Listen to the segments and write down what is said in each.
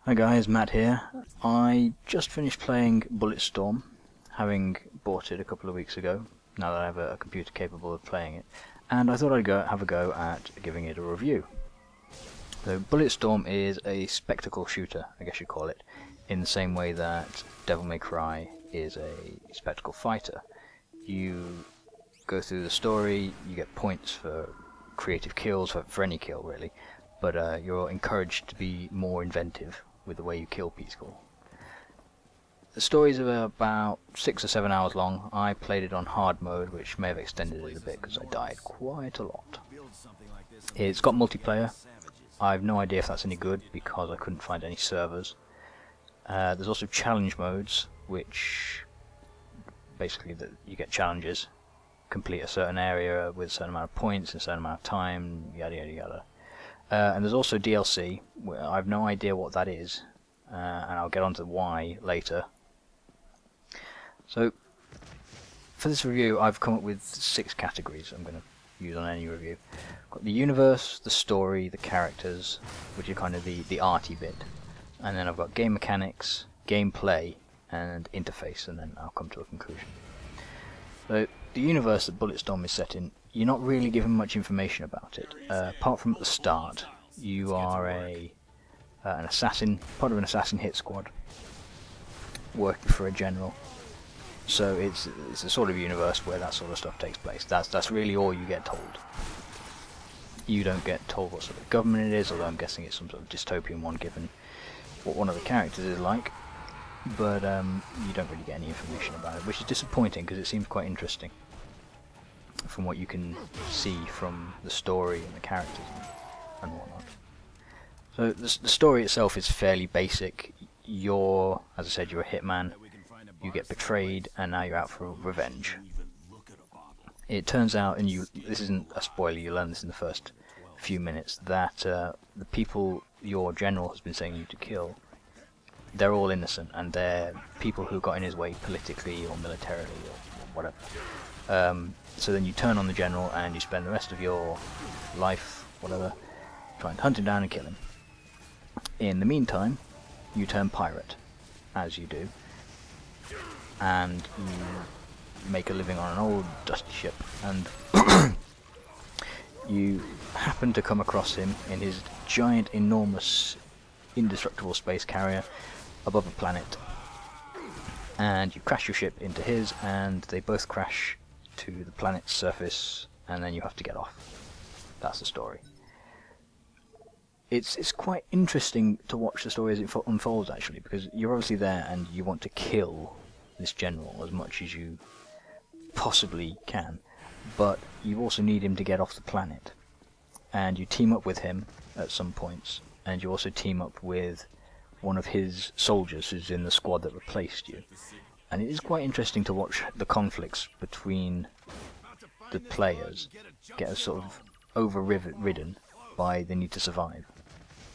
Hi guys, Matt here. I just finished playing Bulletstorm, having bought it a couple of weeks ago, now that I have a computer capable of playing it, and I thought I'd have a go at giving it a review. So Bulletstorm is a spectacle shooter, I guess you'd call it, in the same way that Devil May Cry is a spectacle fighter. You go through the story, you get points for creative kills, for any kill really, but you're encouraged to be more inventive with the way you kill people. The stories are about 6 or 7 hours long. I played it on hard mode, which may have extended it a bit because I died quite a lot. It's got multiplayer. I have no idea if that's any good because I couldn't find any servers. There's also challenge modes, which basically you get challenges, complete a certain area with a certain amount of points, a certain amount of time, yada yada yada. And there's also DLC. I have no idea what that is, and I'll get onto why later. So, for this review, I've come up with 6 categories I'm going to use on any review. I've got the universe, the story, the characters, which are kind of the arty bit, and then I've got game mechanics, gameplay, and interface, and then I'll come to a conclusion. So, the universe that Bulletstorm is set in, you're not really given much information about it. Apart from at the start, you are an assassin, part of an assassin hit squad, working for a general. So it's a sort of universe where that sort of stuff takes place. That's really all you get told. You don't get told what sort of government it is, although I'm guessing it's some sort of dystopian one, given what one of the characters is like. But you don't really get any information about it, which is disappointing because it seems quite interesting from what you can see from the story and the characters and whatnot. So the story itself is fairly basic. As I said, you're a hitman, you get betrayed, and now you're out for revenge. It turns out, and this isn't a spoiler, you learn this in the first few minutes, that the people your general has been saying you to kill, they're all innocent, and they're people who got in his way politically or militarily or whatever. So then you turn on the general and you spend the rest of your life, whatever, trying to hunt him down and kill him. In the meantime, you turn pirate, as you do, and you make a living on an old dusty ship, and you happen to come across him in his giant, enormous, indestructible space carrier above a planet, and you crash your ship into his, and they both crash to the planet's surface, and then you have to get off. That's the story. It's quite interesting to watch the story as it unfolds, actually, because you're obviously there and you want to kill this general as much as you possibly can, but you also need him to get off the planet, and you team up with him at some points, and you also team up with one of his soldiers who's in the squad that replaced you. And it is quite interesting to watch the conflicts between the players get sort of overridden by the need to survive.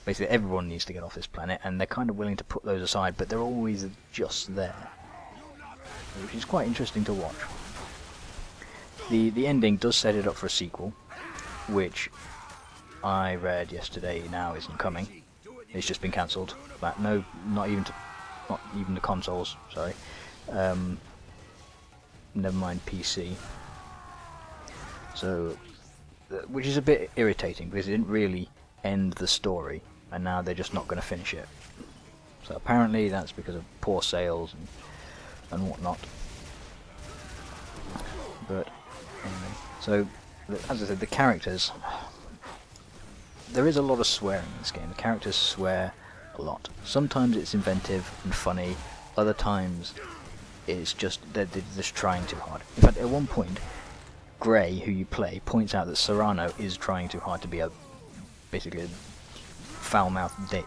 Basically everyone needs to get off this planet, and they're kind of willing to put those aside, but they're always just there, which is quite interesting to watch. The ending does set it up for a sequel, which I read yesterday now isn't coming. It's just been cancelled. But no, not even the consoles. Sorry. Never mind PC. So, which is a bit irritating because it didn't really end the story, and now they're just not going to finish it. So apparently that's because of poor sales and whatnot. But anyway, so as I said, the characters. There is a lot of swearing in this game. The characters swear a lot. Sometimes it's inventive and funny. Other times it's just they're just trying too hard. In fact, at one point, Gray, who you play, points out that Serrano is trying too hard to be basically a foul-mouthed dick.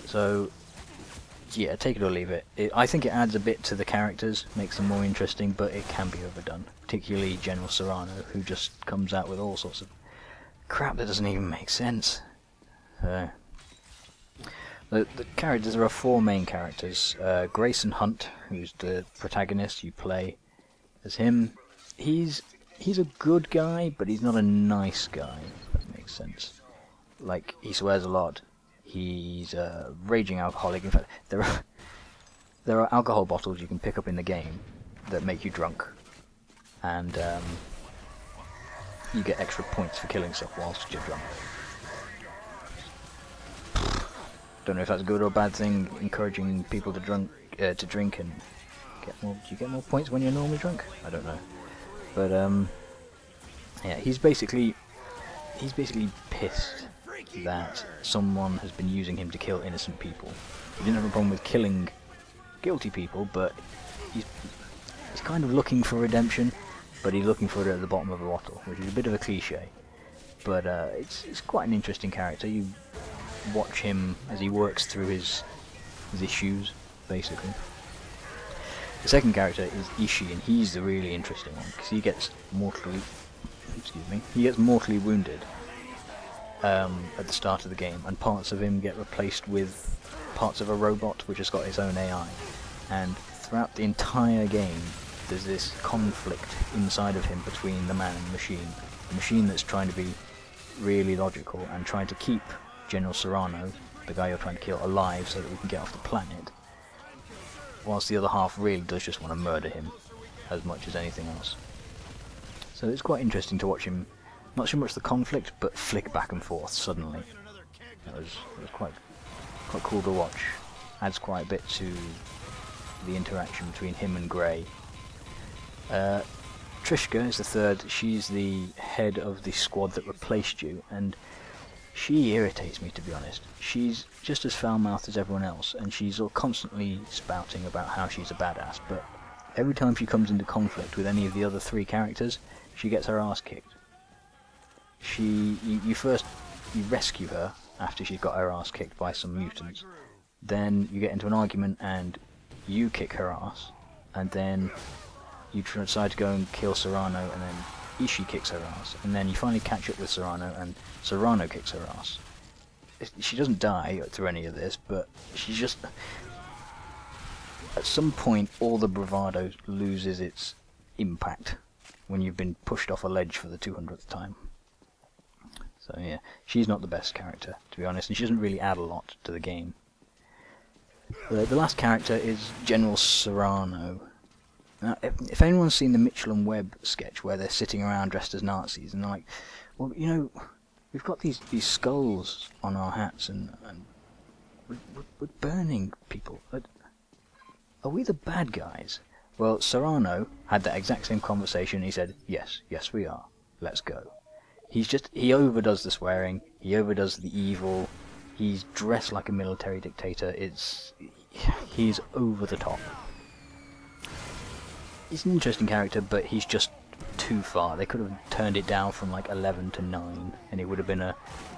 So yeah, take it or leave it. I think it adds a bit to the characters, makes them more interesting, but it can be overdone. Particularly General Serrano, who just comes out with all sorts of crap that doesn't even make sense. The characters, there are 4 main characters. Grayson Hunt, who's the protagonist, you play as him. He's a good guy, but he's not a nice guy, if that makes sense. Like, he swears a lot. He's a raging alcoholic. In fact, there are alcohol bottles you can pick up in the game that make you drunk, and you get extra points for killing stuff whilst you're drunk. Don't know if that's a good or a bad thing, encouraging people to drink and get more. Do you get more points when you're normally drunk? I don't know, but yeah, he's basically pissed that someone has been using him to kill innocent people. He didn't have a problem with killing guilty people, but he's kind of looking for redemption, but he's looking for it at the bottom of a bottle, which is a bit of a cliche. But it's quite an interesting character. You watch him as he works through his issues, basically. The second character is Ishii, and he's the really interesting one, because he gets mortally wounded at the start of the game, and parts of him get replaced with parts of a robot which has got its own AI. And throughout the entire game, there's this conflict inside of him between the man and the machine. The machine that's trying to be really logical and trying to keep General Serrano, the guy you're trying to kill, alive so that we can get off the planet, whilst the other half really does just want to murder him as much as anything else. So it's quite interesting to watch him, not so much the conflict, but flick back and forth suddenly. It was quite cool to watch. Adds quite a bit to the interaction between him and Grey. Trishka is the third. She's the head of the squad that replaced you, and she irritates me, to be honest. She's just as foul-mouthed as everyone else, and she's all constantly spouting about how she's a badass, but every time she comes into conflict with any of the other three characters, she gets her ass kicked. You rescue her after she's got her ass kicked by some mutants. Then you get into an argument and you kick her ass, and then you decide to go and kill Serrano, and then Ishii kicks her ass, and then you finally catch up with Serrano, and Serrano kicks her ass. She doesn't die through any of this, but she just... At some point, all the bravado loses its impact when you've been pushed off a ledge for the 200th time. So yeah, she's not the best character, to be honest, and she doesn't really add a lot to the game. The last character is General Serrano. Now, if anyone's seen the Mitchell and Webb sketch where they're sitting around dressed as Nazis and like, well, you know, we've got these skulls on our hats and we're burning people. Are we the bad guys? Well, Serrano had that exact same conversation. He said, yes, we are. Let's go. He overdoes the swearing. He overdoes the evil. He's dressed like a military dictator. He's over the top. He's an interesting character, but he's just too far. They could have turned it down from like 11 to 9, and he would have been a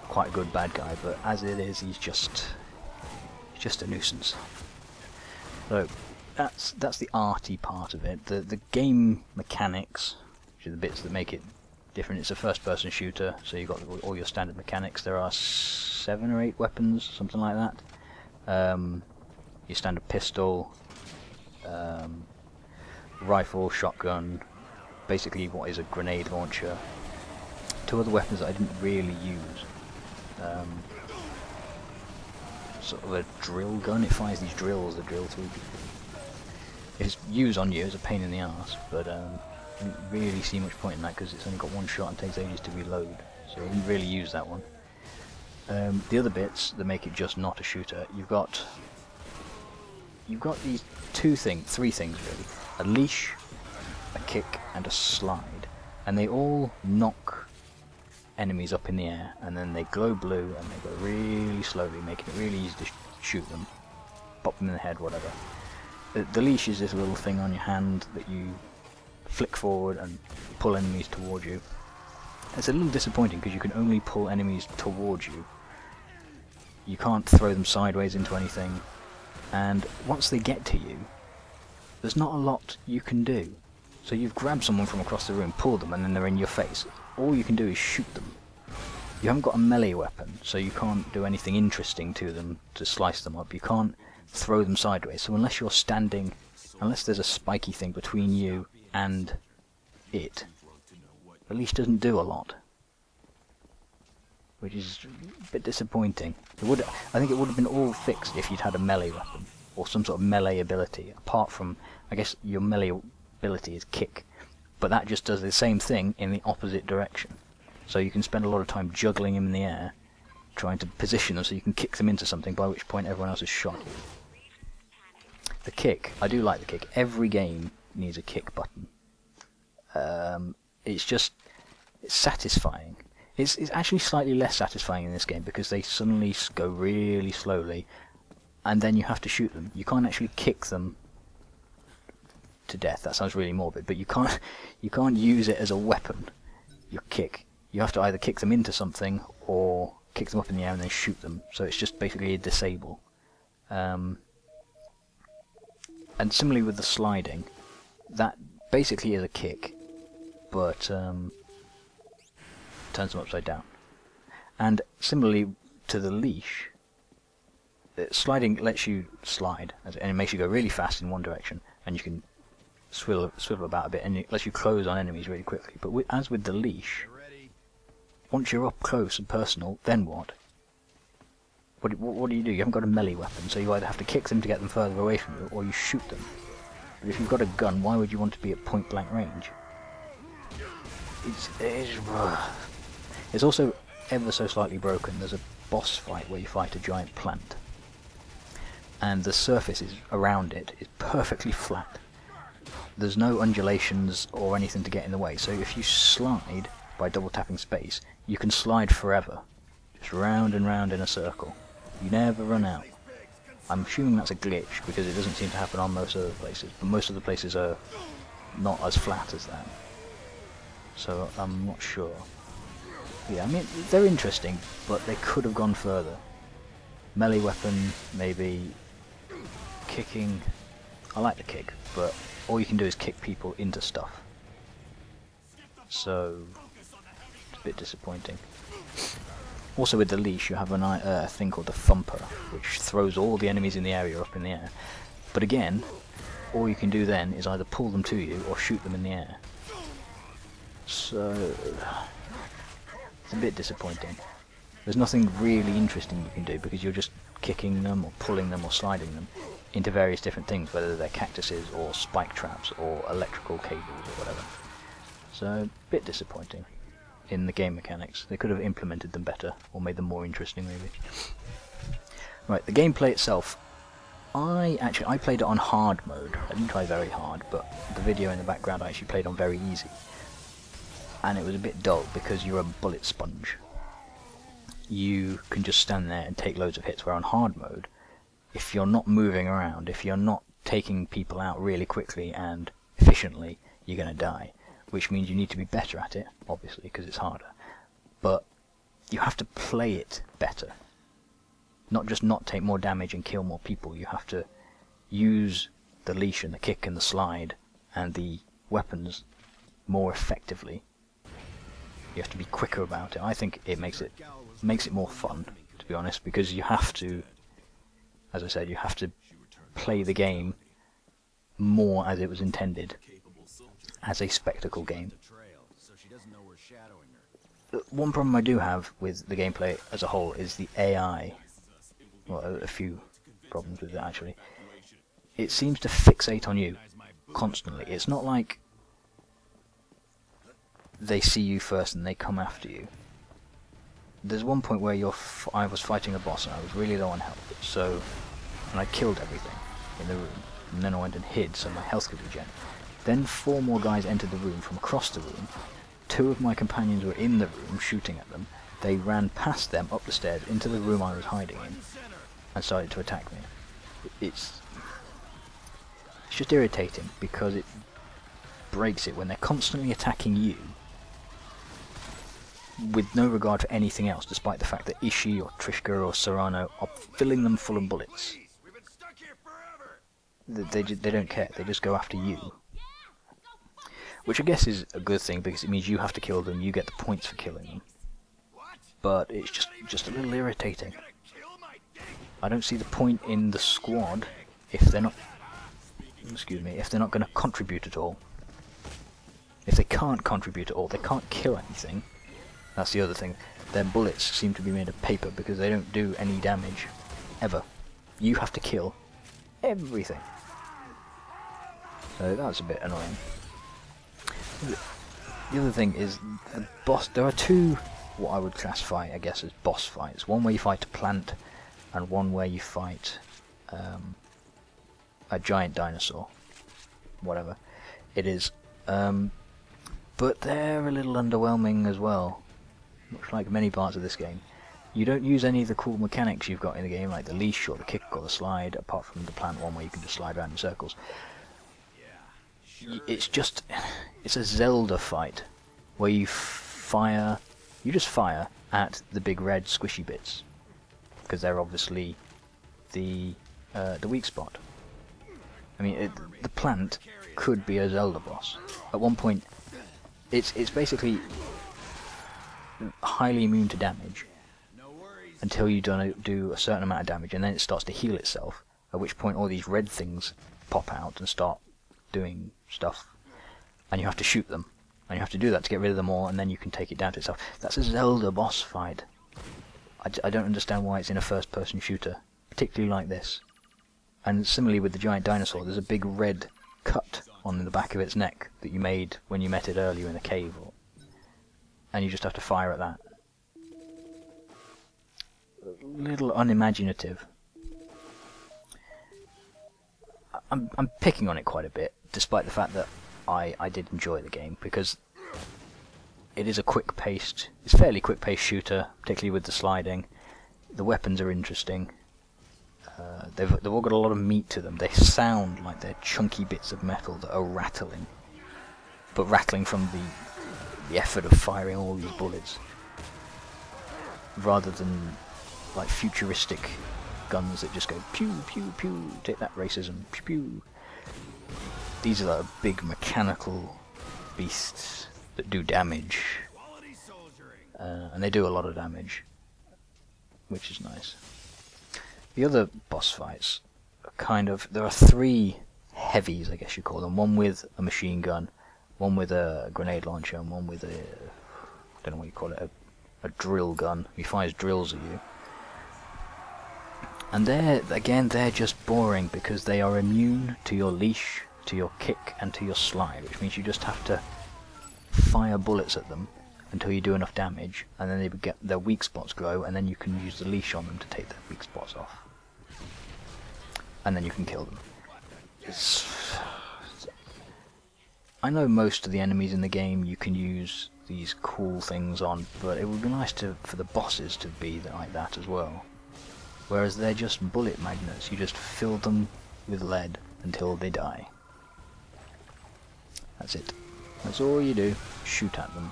quite good bad guy. But as it is, he's just a nuisance. So that's the arty part of it. The game mechanics, which are the bits that make it different. It's a first-person shooter, so you've got all your standard mechanics. There are 7 or 8 weapons, something like that. Your standard pistol, rifle, shotgun, basically what is a grenade launcher. 2 other weapons that I didn't really use. Sort of a drill gun. It fires these drills that drill through people. If it's used on you, it's a pain in the ass, but I didn't really see much point in that because it's only got 1 shot and takes ages to reload, so I didn't really use that one. The other bits that make it just not a shooter, you've got these 3 things really: a leash, a kick, and a slide, and they all knock enemies up in the air, and then they glow blue, and they go really slowly, making it really easy to shoot them, pop them in the head, whatever. The leash is this little thing on your hand that you flick forward and pull enemies towards you. It's a little disappointing because you can only pull enemies towards you. You can't throw them sideways into anything, and once they get to you, there's not a lot you can do. So you've grabbed someone from across the room, pulled them, and then they're in your face. All you can do is shoot them. You haven't got a melee weapon, so you can't do anything interesting to them to slice them up. You can't throw them sideways, so unless you're standing, unless there's a spiky thing between you and it, the leash doesn't do a lot. which is a bit disappointing. I think it would have been all fixed if you'd had a melee weapon, or some sort of melee ability, apart from, I guess your melee ability is kick, but that just does the same thing in the opposite direction. So you can spend a lot of time juggling them in the air, trying to position them so you can kick them into something, by which point everyone else is shot. The kick, I do like the kick. Every game needs a kick button. It's satisfying. It's actually slightly less satisfying in this game because they suddenly go really slowly, and then you have to shoot them. You can't actually kick them to death. That sounds really morbid, but you can't use it as a weapon. Your kick. You have to either kick them into something or kick them up in the air and then shoot them. So it's just basically a disable. And similarly with the sliding, that basically is a kick, but turns them upside down. And similarly to the leash, sliding lets you slide, and it makes you go really fast in one direction, and you can swivel about a bit, and it lets you close on enemies really quickly. But as with the leash, once you're up close and personal, then what? What do? You haven't got a melee weapon, so you either have to kick them to get them further away from you, or you shoot them. But if you've got a gun, why would you want to be at point blank range? It's also ever so slightly broken. There's a boss fight where you fight a giant plant, and the surface around it is perfectly flat. There's no undulations or anything to get in the way, so if you slide by double tapping space, you can slide forever, just round and round in a circle. You never run out. I'm assuming that's a glitch because it doesn't seem to happen on most other places, but most of the places are not as flat as that, so I'm not sure. Yeah, I mean, they're interesting, but they could have gone further. Melee weapon, maybe. Kicking, I like the kick, but all you can do is kick people into stuff, so it's a bit disappointing. Also with the leash, you have a thing called the thumper, which throws all the enemies in the area up in the air. But again, all you can do then is either pull them to you or shoot them in the air. So it's a bit disappointing. There's nothing really interesting you can do because you're just kicking them or pulling them or sliding them into various different things, whether they're cactuses or spike traps or electrical cables or whatever. So a bit disappointing in the game mechanics. They could have implemented them better or made them more interesting maybe. Right, the gameplay itself. I played it on hard mode. I didn't try very hard, but the video in the background I actually played on very easy. And it was a bit dull because you're a bullet sponge. You can just stand there and take loads of hits, where on hard mode, if you're not moving around, if you're not taking people out really quickly and efficiently, you're going to die. Which means you need to be better at it, obviously, because it's harder. But you have to play it better. Not just not take more damage and kill more people, you have to use the leash and the kick and the slide and the weapons more effectively. You have to be quicker about it. I think it makes it more fun, to be honest, because you have to, as I said, you have to play the game more as it was intended, as a spectacle game. One problem I do have with the gameplay as a whole is the AI. Well, a few problems with it actually. It seems to fixate on you constantly. It's not like they see you first and they come after you. There's one point where I was fighting a boss and I was really low on health, and I killed everything in the room, and then I went and hid so my health could regen. Then 4 more guys entered the room from across the room. 2 of my companions were in the room shooting at them. They ran past them up the stairs into the room I was hiding in and started to attack me. It's just irritating because it breaks it when they're constantly attacking you with no regard for anything else, despite the fact that Ishii or Trishka or Serrano are filling them full of bullets. They don't care, they just go after you. Which I guess is a good thing, because it means you have to kill them, you get the points for killing them. But it's just a little irritating. I don't see the point in the squad if they're not... if they're not going to contribute at all. If they can't contribute at all, they can't kill anything, That's the other thing. Their bullets seem to be made of paper because they don't do any damage. Ever. You have to kill everything. So that's a bit annoying. The other thing is the boss. There are two, what I would classify, I guess, as boss fights. One where you fight a plant, and one where you fight a giant dinosaur. Whatever it is. But they're a little underwhelming as well. Much like many parts of this game. You don't use any of the cool mechanics you've got in the game, like the leash or the kick or the slide, apart from the plant one where you can just slide around in circles. It's just, it's a Zelda fight, where you just fire at the big red squishy bits, because they're obviously the weak spot. I mean, the plant could be a Zelda boss. At one point, it's basically highly immune to damage until you do a certain amount of damage, and then it starts to heal itself, at which point all these red things pop out and start doing stuff, and you have to shoot them, and you have to do that to get rid of them all, and then you can take it down to itself. That's a Zelda boss fight. I don't understand why it's in a first-person shooter, particularly like this. And similarly with the giant dinosaur, there's a big red cut on the back of its neck that you made when you met it earlier in the cave, and you just have to fire at that. A little unimaginative. I'm picking on it quite a bit, despite the fact that I did enjoy the game, because it is a it's fairly quick-paced shooter, particularly with the sliding. The weapons are interesting. They've all got a lot of meat to them. They sound like they're chunky bits of metal that are rattling, but rattling from the effort of firing all these bullets, rather than like futuristic guns that just go pew pew pew. Take that, racism. Pew pew. These are like big mechanical beasts that do damage, and they do a lot of damage, which is nice. The other boss fights are kind of, there are three heavies, I guess you call them. One with a machine gun, one with a grenade launcher, and one with a, I don't know what you call it, a drill gun. He fires drills at you. And they're just boring because they are immune to your leash, to your kick, and to your slide, which means you just have to fire bullets at them until you do enough damage, and then their weak spots glow, and then you can use the leash on them to take their weak spots off. And then you can kill them. I know most of the enemies in the game you can use these cool things on, but it would be nice for the bosses to be like that as well. Whereas they're just bullet magnets, you just fill them with lead until they die. That's it. That's all you do. Shoot at them.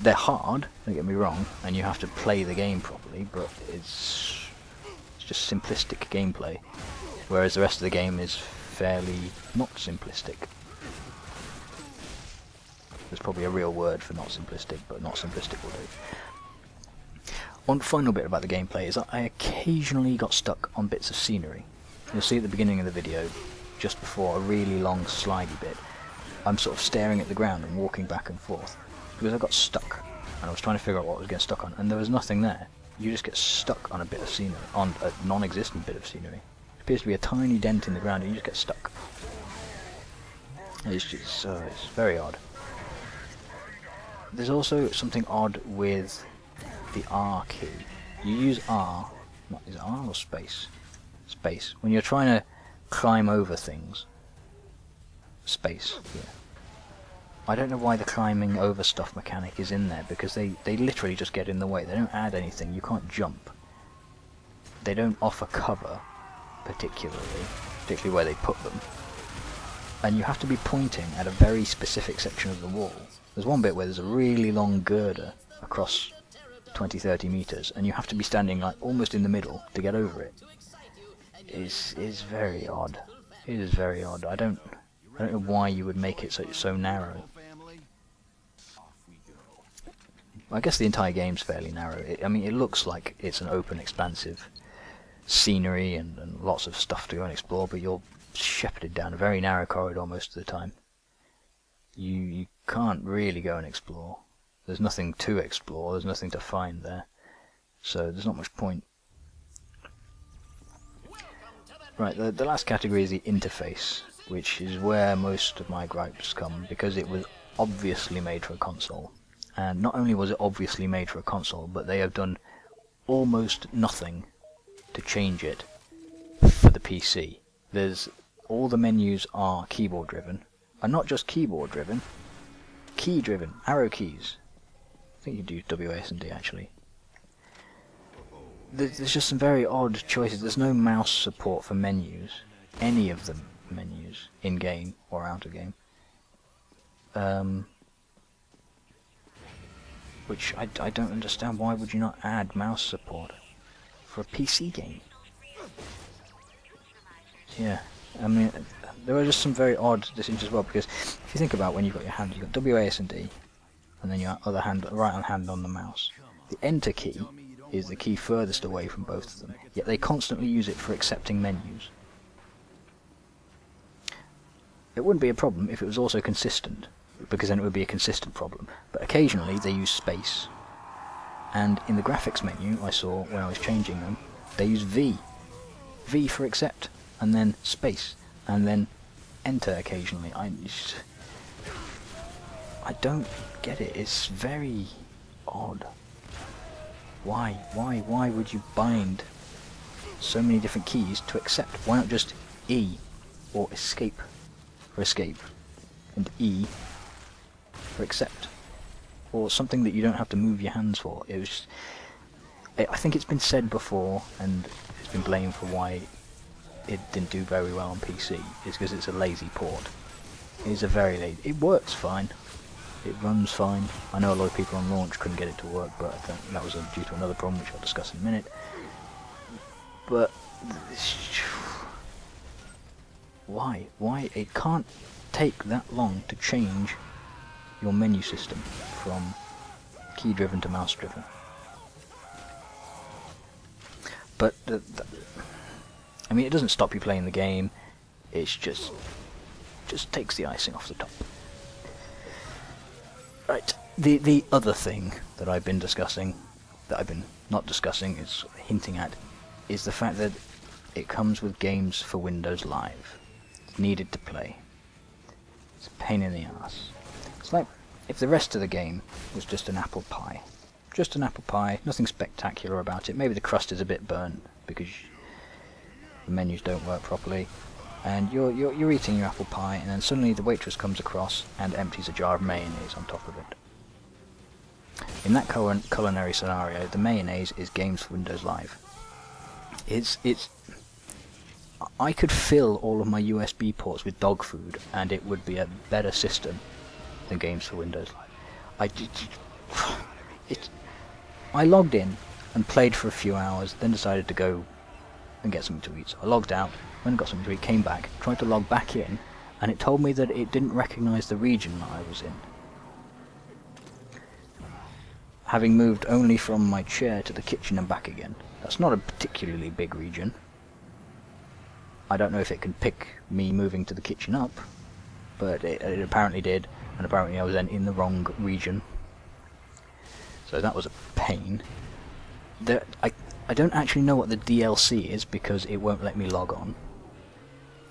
They're hard, don't get me wrong, and you have to play the game properly, but it's just simplistic gameplay. Whereas the rest of the game is fairly not simplistic. There's probably a real word for not simplistic, but not simplistic will do. One final bit about the gameplay is that I occasionally got stuck on bits of scenery. You'll see at the beginning of the video, just before a really long slidey bit, I'm sort of staring at the ground and walking back and forth, because I got stuck, and I was trying to figure out what I was getting stuck on, and there was nothing there. You just get stuck on a bit of scenery, on a non-existent bit of scenery. It appears to be a tiny dent in the ground, and you just get stuck. It's just, it's very odd. There's also something odd with the R key. You use R, is it R or space? Space. When you're trying to climb over things. Space, yeah. I don't know why the climbing over stuff mechanic is in there, because they literally just get in the way. They don't add anything. You can't jump. They don't offer cover, particularly where they put them. And you have to be pointing at a very specific section of the wall. There's one bit where there's a really long girder across 20-30 meters, and you have to be standing like almost in the middle to get over it. It's very odd. It is very odd. I don't know why you would make it so narrow. I guess the entire game's fairly narrow. I mean, it looks like it's an open, expansive scenery and lots of stuff to go and explore, but you're shepherded down a very narrow corridor most of the time. You can't really go and explore. There's nothing to explore, there's nothing to find there. So there's not much point. Right, the last category is the interface, which is where most of my gripes come, because it was obviously made for a console. And not only was it obviously made for a console, but they have done almost nothing to change it for the PC. All the menus are keyboard driven, and not just keyboard driven, key driven, arrow keys. I think you do WAS and D actually. There's just some very odd choices. There's no mouse support for menus, any of the menus, in game or out of game. Which I don't understand. Why would you not add mouse support for a PC game? Yeah, I mean, there are just some very odd decisions as well, because if you think about when you've got your hand, you've got WAS and D, and then your other hand, right hand on the mouse. The enter key is the key furthest away from both of them, yet they constantly use it for accepting menus. It wouldn't be a problem if it was also consistent, because then it would be a consistent problem, but occasionally they use space, and in the graphics menu I saw when I was changing them, they use V for accept, and then space, and then enter occasionally. I don't get it, it's very odd. Why would you bind so many different keys to accept? Why not just E, or escape for escape, and E for accept, or something that you don't have to move your hands for? It was just, I think it's been said before, and it's been blamed for why it didn't do very well on PC, is because it's a lazy port. It is a very lazy. It works fine. It runs fine. I know a lot of people on launch couldn't get it to work, but I think that was due to another problem which I'll discuss in a minute. But why? It can't take that long to change your menu system from key driven to mouse driven. But I mean, it doesn't stop you playing the game. It's just takes the icing off the top. Right. The other thing that I've been discussing, that I've been not discussing, is hinting at, is the fact that it comes with games for Windows Live. It's needed to play. It's a pain in the ass. It's like if the rest of the game was just an apple pie. Just an apple pie, nothing spectacular about it. Maybe the crust is a bit burnt because the menus don't work properly, and you're eating your apple pie, and then suddenly the waitress comes across and empties a jar of mayonnaise on top of it. In that culinary scenario, the mayonnaise is games for Windows Live. I could fill all of my USB ports with dog food, and it would be a better system than games for Windows Live. I logged in and played for a few hours, then decided to go and get something to eat. So I logged out, went and got something to eat, came back, tried to log back in, and it told me that it didn't recognise the region that I was in. Having moved only from my chair to the kitchen and back again. That's not a particularly big region. I don't know if it can pick me moving to the kitchen up, but it apparently did, and apparently I was then in the wrong region. So that was a pain. I don't actually know what the DLC is, because it won't let me log on.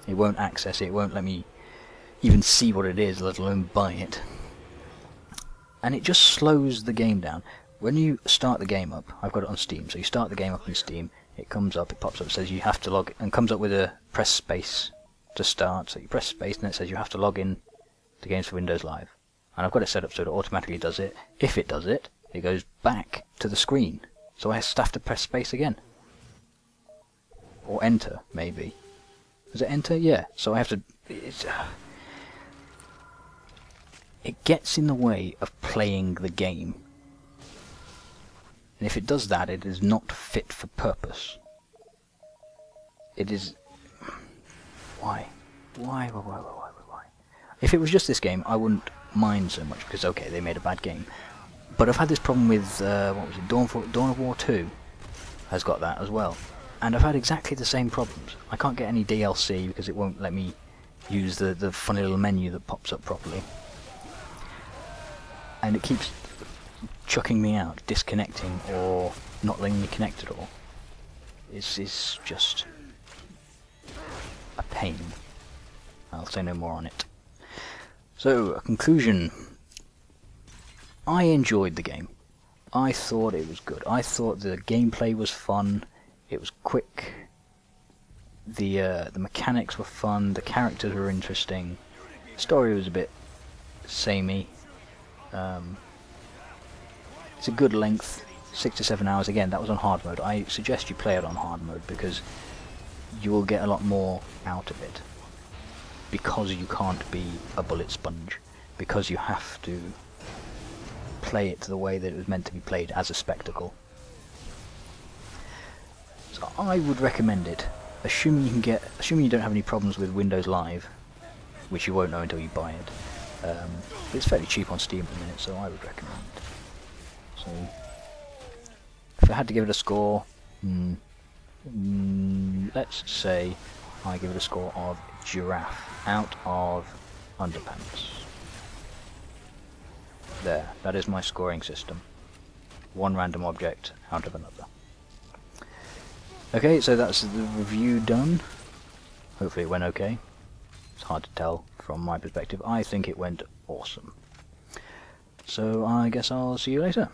It won't access it, it won't let me even see what it is, let alone buy it. And it just slows the game down. When you start the game up, I've got it on Steam, so you start the game up in Steam, it comes up, it pops up, says you have to log, and comes up with a press space to start, so you press space and it says you have to log in to Games for Windows Live. And I've got it set up so it automatically does it. If it does it, it goes back to the screen. So I have to press space again. Or enter, maybe. Does it enter? Yeah. So I have to... It gets in the way of playing the game. And if it does that, it is not fit for purpose. It is... Why? Why? If it was just this game, I wouldn't mind so much, because okay, they made a bad game. But I've had this problem with, what was it, Dawn of War 2 has got that as well. And I've had exactly the same problems. I can't get any DLC because it won't let me use the funny little menu that pops up properly. And it keeps... chucking me out, disconnecting, or not letting me connect at all is just a pain. I'll say no more on it. So, a conclusion. I enjoyed the game. I thought it was good. I thought the gameplay was fun. It was quick. The mechanics were fun. The characters were interesting. The story was a bit samey. It's a good length, 6 to 7 hours. Again, that was on hard mode. I suggest you play it on hard mode because you will get a lot more out of it. Because you can't be a bullet sponge. Because you have to play it the way that it was meant to be played, as a spectacle. So I would recommend it, assuming you don't have any problems with Windows Live, which you won't know until you buy it. But it's fairly cheap on Steam at the minute, so I would recommend it. So if I had to give it a score, let's say I give it a score of giraffe out of underpants. There, that is my scoring system. One random object out of another. Okay, so that's the review done. Hopefully it went okay. It's hard to tell from my perspective. I think it went awesome. So I guess I'll see you later.